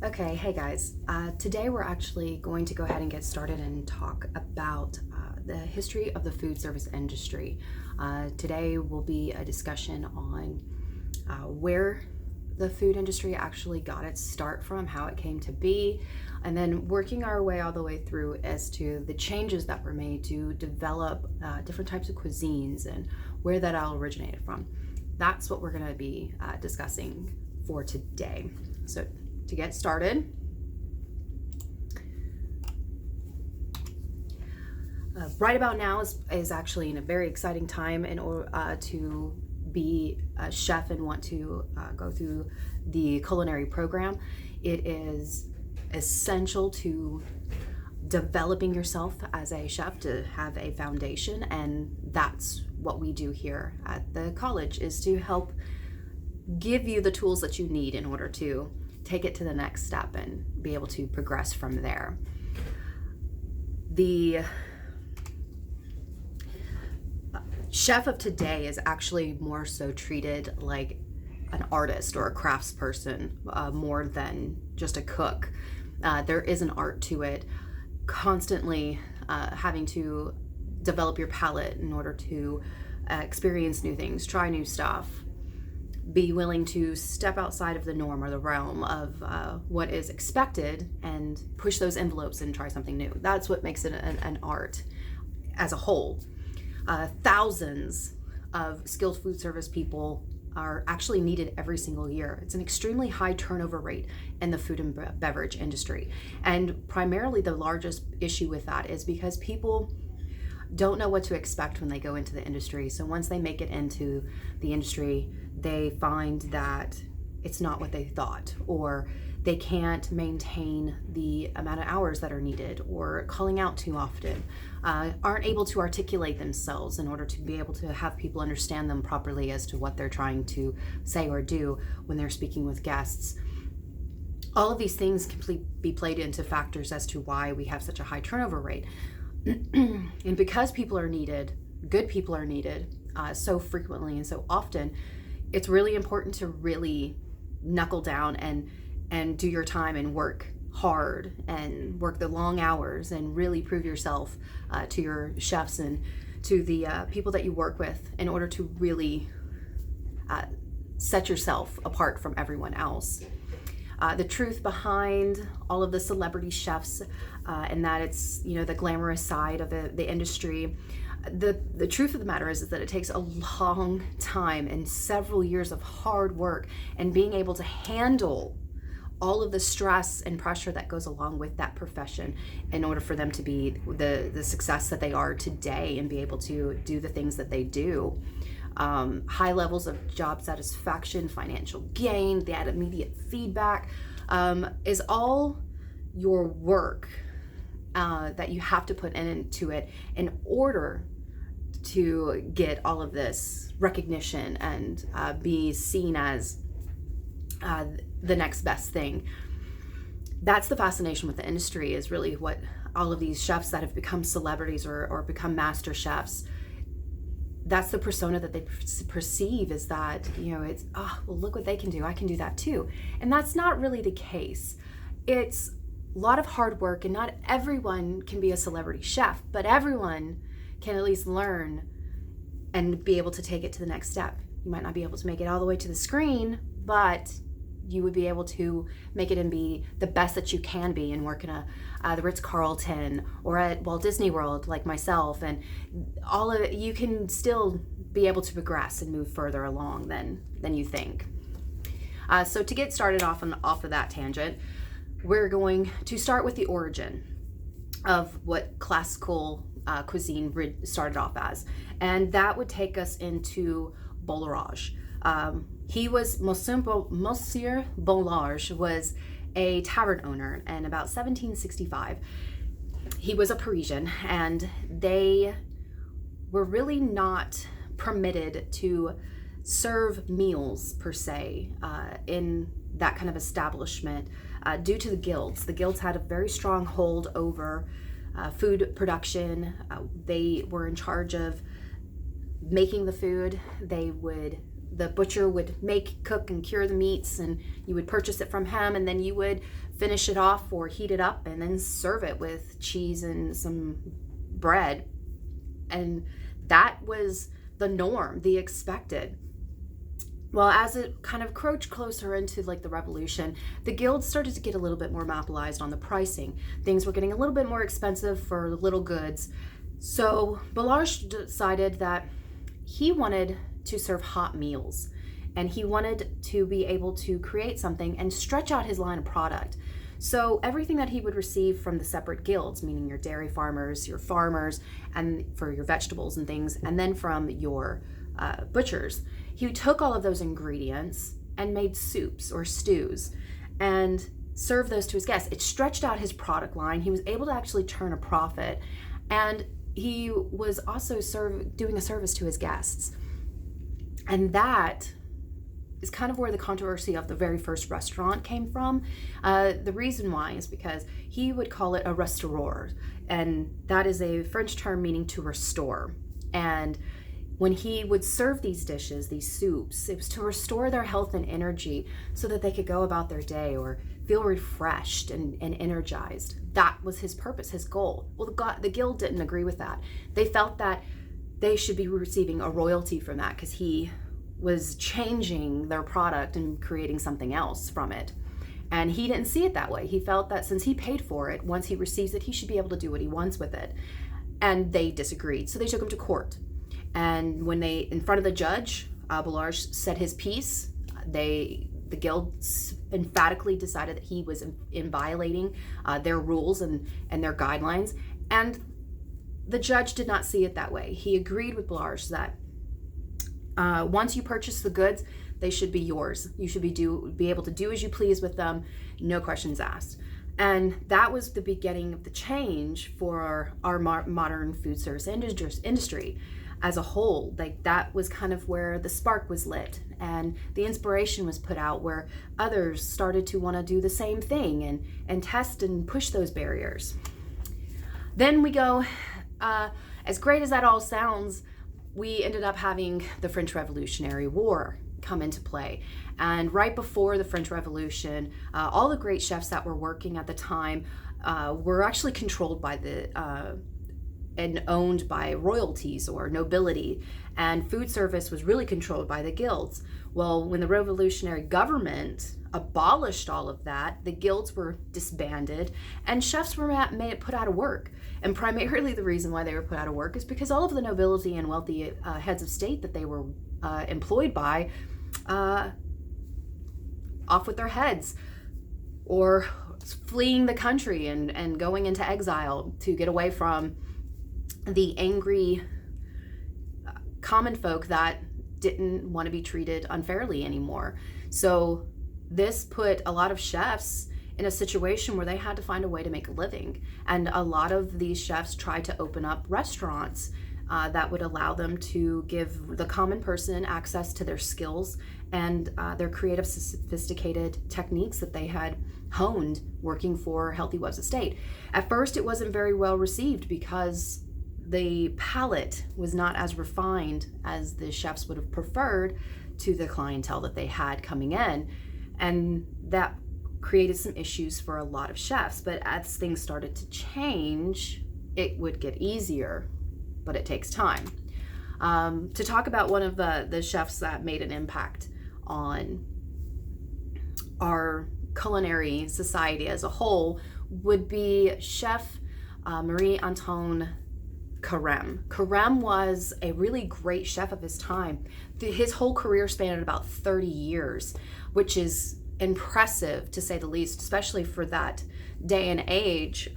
Okay, hey guys. Today we're actually going to go ahead and get started and talk about the history of the food service industry. Today will be a discussion on where the food industry actually got its start from, how it came to be, and then working our way all the way through as to the changes that were made to develop different types of cuisines and where that all originated from. That's what we're going to be discussing for today. So to get started, right about now is actually in a very exciting time in order to be a chef and want to go through the culinary program. It is essential to developing yourself as a chef to have a foundation, and that's what we do here at the college, is to help give you the tools that you need in order to take it to the next step and be able to progress from there. The chef of today is actually more so treated like an artist or a craftsperson, more than just a cook. There is an art to it, constantly having to develop your palate in order to experience new things, try new stuff, be willing to step outside of the norm or the realm of what is expected and push those envelopes and try something new. That's what makes it an art as a whole. Thousands of skilled food service people are actually needed every single year. It's an extremely high turnover rate in the food and beverage industry. And primarily the largest issue with that is because people don't know what to expect when they go into the industry. So once they make it into the industry, they find that it's not what they thought, or they can't maintain the amount of hours that are needed, or calling out too often, aren't able to articulate themselves in order to be able to have people understand them properly as to what they're trying to say or do when they're speaking with guests. All of these things can be played into factors as to why we have such a high turnover rate. And because people are needed, good people are needed so frequently and so often, it's really important to really knuckle down and do your time and work hard and work the long hours and really prove yourself to your chefs and to the people that you work with in order to really set yourself apart from everyone else. The truth behind all of the celebrity chefs, and that it's, the glamorous side of the industry. The truth of the matter is that it takes a long time and several years of hard work and being able to handle all of the stress and pressure that goes along with that profession in order for them to be the success that they are today and be able to do the things that they do. High levels of job satisfaction, financial gain, that immediate feedback is all your work that you have to put into it in order to get all of this recognition and be seen as the next best thing. That's the fascination with the industry, is really what all of these chefs that have become celebrities or become master chefs, that's the persona that they perceive, is that, it's, well, look what they can do. I can do that too. And that's not really the case. It's a lot of hard work, and not everyone can be a celebrity chef, but everyone can at least learn and be able to take it to the next step. You might not be able to make it all the way to the screen, but you would be able to make it and be the best that you can be and work in the Ritz-Carlton or at Walt Disney World like myself, and all of it. You can still be able to progress and move further along than you think. So to get started off of that tangent, we're going to start with the origin of what classical cuisine started off as, and that would take us into Boulrage. Monsieur Boulrage was a tavern owner in about 1765. He was a Parisian, and they were really not permitted to serve meals per se in that kind of establishment due to the guilds. The guilds had a very strong hold over food production. They were in charge of making the food. They would the butcher would cook and cure the meats, and you would purchase it from him, and then you would finish it off or heat it up and then serve it with cheese and some bread. And that was the norm, the expected. Well, as it kind of crouched closer into like the revolution, the guilds started to get a little bit more monopolized on the pricing. Things were getting a little bit more expensive for little goods. So Balazs decided that he wanted to serve hot meals, and he wanted to be able to create something and stretch out his line of product. So everything that he would receive from the separate guilds, meaning your dairy farmers, your farmers, and for your vegetables and things, and then from your butchers, he took all of those ingredients and made soups or stews and served those to his guests. It stretched out his product line. He was able to actually turn a profit, and he was also doing a service to his guests. And that is kind of where the controversy of the very first restaurant came from. The reason why is because he would call it a restaureur, and that is a French term meaning to restore. And when he would serve these dishes, these soups, it was to restore their health and energy so that they could go about their day or feel refreshed and energized. That was his purpose, his goal. Well, the guild didn't agree with that. They felt that they should be receiving a royalty from that because he was changing their product and creating something else from it. And he didn't see it that way. He felt that since he paid for it, once he receives it, he should be able to do what he wants with it. And they disagreed. So they took him to court. And when in front of the judge, Balazs said his piece, the guild emphatically decided that he was in violating their rules and their guidelines. And the judge did not see it that way. He agreed with Balazs that once you purchase the goods, they should be yours. You should be able to do as you please with them, no questions asked. And that was the beginning of the change for our modern food service industry as a whole. Like, that was kind of where the spark was lit and the inspiration was put out, where others started to want to do the same thing and test and push those barriers. Then we go, as great as that all sounds, we ended up having the French Revolutionary War come into play. And right before the French Revolution, all the great chefs that were working at the time were actually controlled by and owned by royalties or nobility, and food service was really controlled by the guilds. Well, when the revolutionary government abolished all of that, the guilds were disbanded and chefs were put out of work. And primarily the reason why they were put out of work is because all of the nobility and wealthy heads of state that they were employed by off with their heads, or fleeing the country and going into exile to get away from the angry common folk that didn't want to be treated unfairly anymore. So this put a lot of chefs in a situation where they had to find a way to make a living. And a lot of these chefs tried to open up restaurants that would allow them to give the common person access to their skills and their creative, sophisticated techniques that they had honed working for Healthy Webs Estate. At first, it wasn't very well received because the palate was not as refined as the chefs would have preferred to the clientele that they had coming in. And that created some issues for a lot of chefs. But as things started to change, it would get easier, but it takes time. To talk about one of the chefs that made an impact on our culinary society as a whole would be Chef Marie-Antoine Carême. Carême was a really great chef of his time. His whole career spanned about 30 years, which is impressive to say the least, especially for that day and age.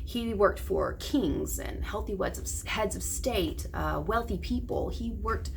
He worked for kings and heads of state, wealthy people. He worked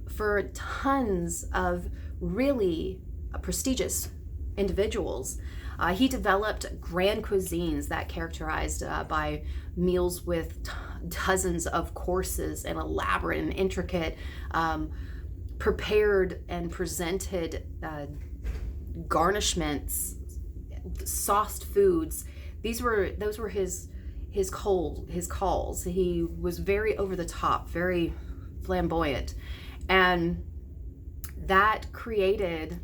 for tons of really prestigious individuals. He developed grand cuisines that characterized by meals with dozens of courses and elaborate and intricate, prepared and presented garnishments, sauced foods. Those were his calls. He was very over the top, very flamboyant, and that created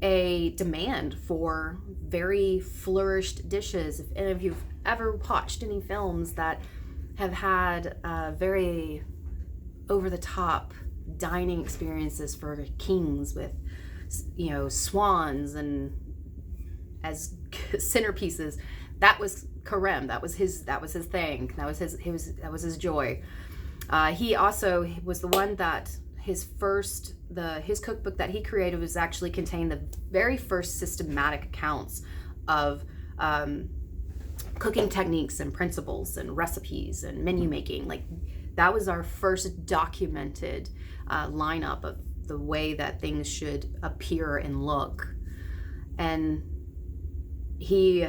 a demand for very flourished dishes. If any of you've ever watched any films that have had very over-the-top dining experiences for kings with, swans and as centerpieces, that was Carême. That was his thing. That was his joy. He also was the one that his cookbook that he created was actually contained the very first systematic accounts of cooking techniques and principles and recipes and menu making. Like, that was our first documented lineup of the way that things should appear and look. And he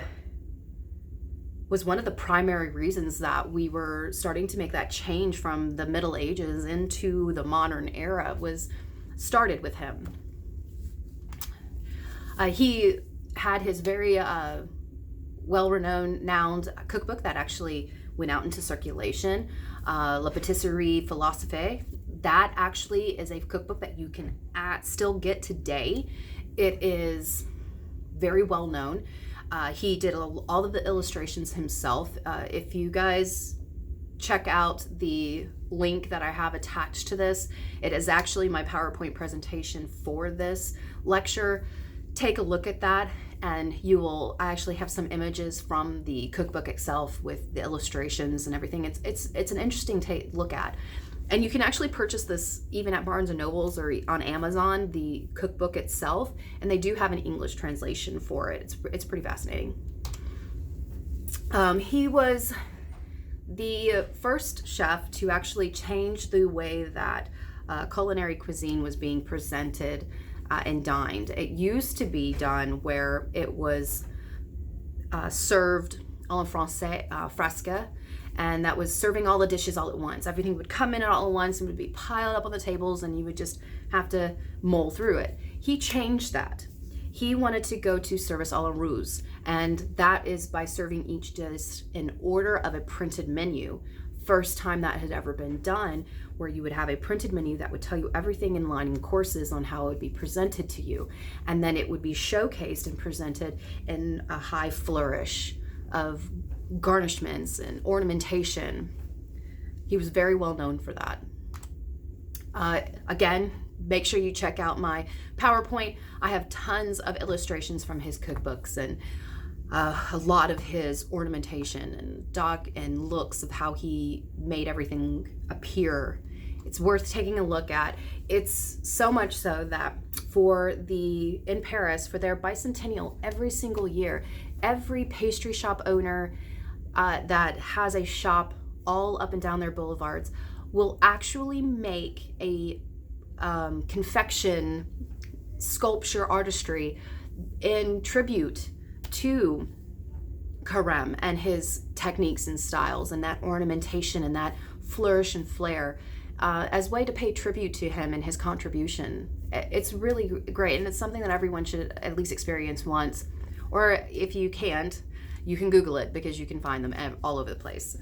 was one of the primary reasons that we were starting to make that change from the Middle Ages into the modern era was started with him. He had his very well-renowned cookbook that actually went out into circulation, La Patisserie Philosophe. That actually is a cookbook that you can still get today. It is very well known. He did all of the illustrations himself. If you guys check out the link that I have attached to this, it is actually my PowerPoint presentation for this lecture. Take a look at that, and I actually have some images from the cookbook itself with the illustrations and everything. It's an interesting look at. And you can actually purchase this even at Barnes & Nobles or on Amazon, the cookbook itself, and they do have an English translation for it. It's pretty fascinating. He was the first chef to actually change the way that culinary cuisine was being presented and dined. It used to be done where it was served en français, fresque, and that was serving all the dishes all at once. Everything would come in all at once and would be piled up on the tables, and you would just have to mull through it. He changed that. He wanted to go to service à la ruse, and that is by serving each dish in order of a printed menu. First time that had ever been done, where you would have a printed menu that would tell you everything in line and courses on how it would be presented to you, and then it would be showcased and presented in a high flourish of garnishments and ornamentation. He was very well known for that. Again, make sure you check out my PowerPoint. I have tons of illustrations from his cookbooks and a lot of his ornamentation and looks of how he made everything appear. It's worth taking a look at. It's so much so that in Paris, for their bicentennial every single year, every pastry shop owner that has a shop all up and down their boulevards will actually make a confection sculpture artistry in tribute to Carême and his techniques and styles and that ornamentation and that flourish and flair as a way to pay tribute to him and his contribution. It's really great, and it's something that everyone should at least experience once, or if you can't, you can Google it because you can find them all over the place.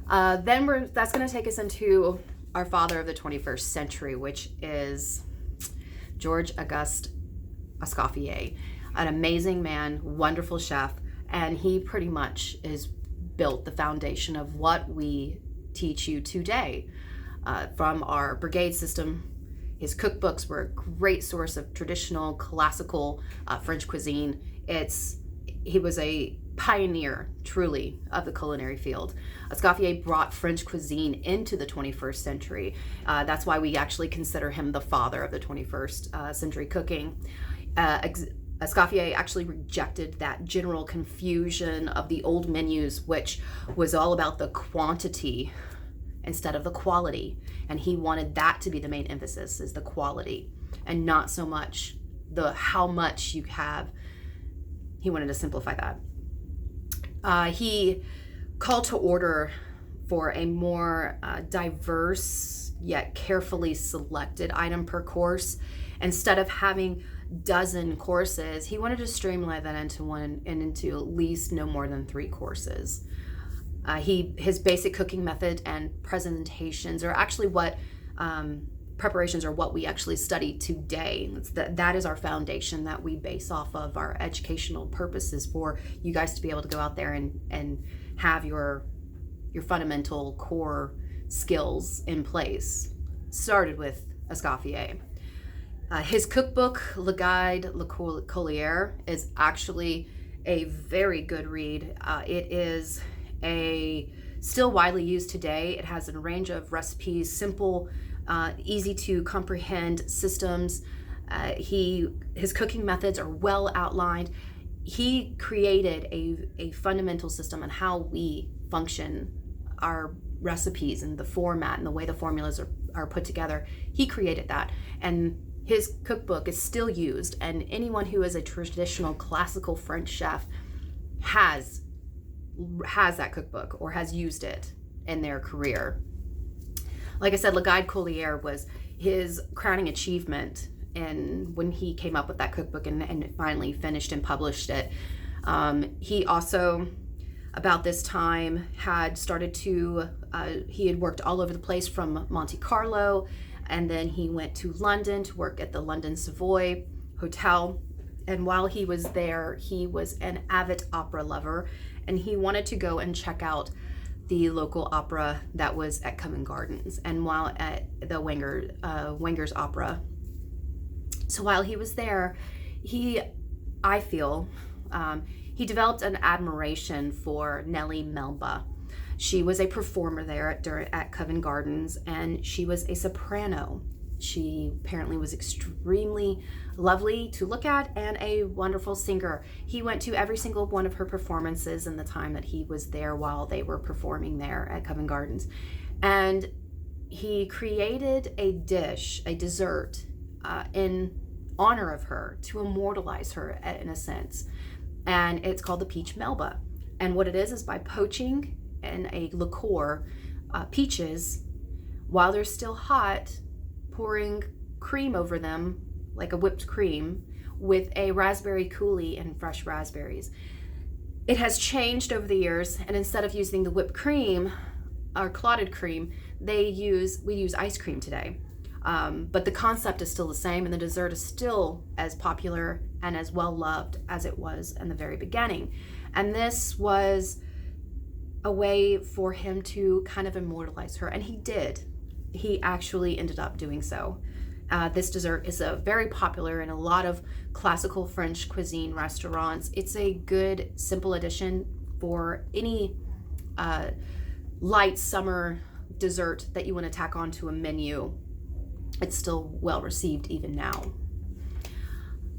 That's going to take us into our father of the 21st century, which is George Auguste Escoffier, an amazing man, wonderful chef, and he pretty much is built the foundation of what we teach you today. From our brigade system, his cookbooks were a great source of traditional classical French cuisine. He was a pioneer, truly, of the culinary field. Escoffier brought French cuisine into the 21st century. That's why we actually consider him the father of the 21st century cooking. Escoffier actually rejected that general confusion of the old menus, which was all about the quantity instead of the quality. And he wanted that to be the main emphasis, is the quality, and not so much the how much you have. He wanted to simplify that. He called to order for a more diverse yet carefully selected item per course. Instead of having dozen courses, he wanted to streamline that into one and into at least no more than 3 courses. His basic cooking method and presentations are actually what preparations are what we actually study today. That is our foundation that we base off of our educational purposes for you guys to be able to go out there and have your fundamental core skills in place. Started with Escoffier. His cookbook, Le Guide Le Culinary, is actually a very good read. It is still widely used today. It has a range of recipes, simple, easy to comprehend systems. His cooking methods are well outlined. He created a fundamental system on how we function our recipes and the format and the way the formulas are put together. He created that, and his cookbook is still used, and anyone who is a traditional classical French chef has that cookbook or has used it in their career. Like I said, Le Guide Culinary was his crowning achievement, and when he came up with that cookbook and finally finished and published it. He also, about this time, had started to, he had worked all over the place from Monte Carlo, and then he went to London to work at the London Savoy Hotel. And while he was there, he was an avid opera lover, and he wanted to go and check out the local opera that was at Covent Gardens, and while at the Wenger's Opera. So while he was there, I feel, he developed an admiration for Nellie Melba. She was a performer there at Covent Gardens, and she was a soprano. She apparently was extremely lovely to look at and a wonderful singer. He went to every single one of her performances in the time that he was there while they were performing there at Covent Gardens. And he created a dish, a dessert, in honor of her, to immortalize her in a sense. And it's called the Peach Melba. And what it is by poaching in a liqueur peaches while they're still hot, pouring cream over them like a whipped cream with a raspberry coulis and fresh raspberries. It has changed over the years, and instead of using the whipped cream or clotted cream, we use ice cream today. But the concept is still the same, and the dessert is still as popular and as well loved as it was in the very beginning. And this was a way for him to kind of immortalize her, and he did. He actually ended up doing so. This dessert is very popular in a lot of classical French cuisine restaurants. It's a good, simple addition for any light summer dessert that you want to tack onto a menu. It's still well received even now.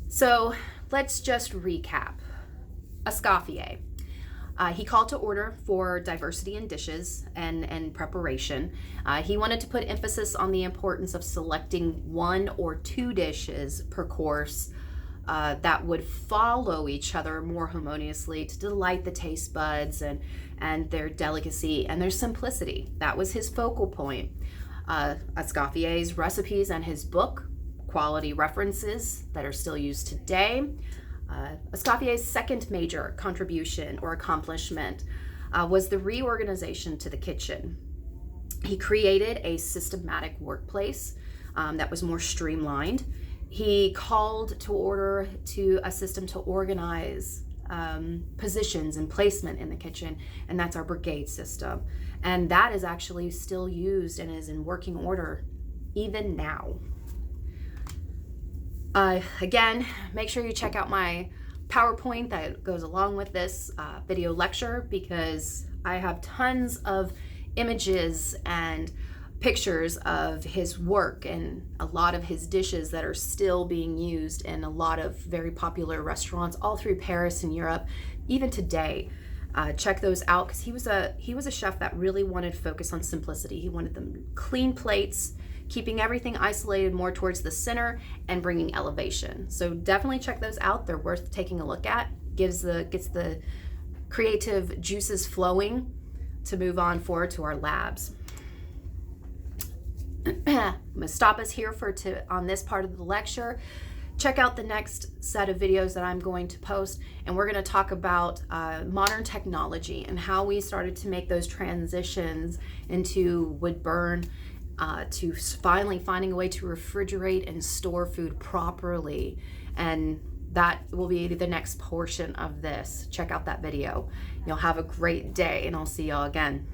So let's just recap. Escoffier. He called to order for diversity in dishes and preparation. He wanted to put emphasis on the importance of selecting 1 or 2 dishes per course that would follow each other more harmoniously to delight the taste buds and their delicacy and their simplicity. That was his focal point. Escoffier's recipes and his book, Quality References, that are still used today. Escoffier's second major contribution or accomplishment was the reorganization to the kitchen. He created a systematic workplace that was more streamlined. He called to order to a system to organize positions and placement in the kitchen, and that's our brigade system. And that is actually still used and is in working order even now. Again, make sure you check out my PowerPoint that goes along with this video lecture, because I have tons of images and pictures of his work and a lot of his dishes that are still being used in a lot of very popular restaurants all through Paris and Europe, even today. Check those out, because he was a chef that really wanted to focus on simplicity. He wanted them clean plates, keeping everything isolated more towards the center and bringing elevation. So definitely check those out. They're worth taking a look at. Gets the creative juices flowing to move on forward to our labs. I'm gonna stop us here on this part of the lecture. Check out the next set of videos that I'm going to post, and we're going to talk about modern technology and how we started to make those transitions into wood burn to finally finding a way to refrigerate and store food properly. And that will be the next portion of this. Check out that video. You'll have a great day, and I'll see y'all again.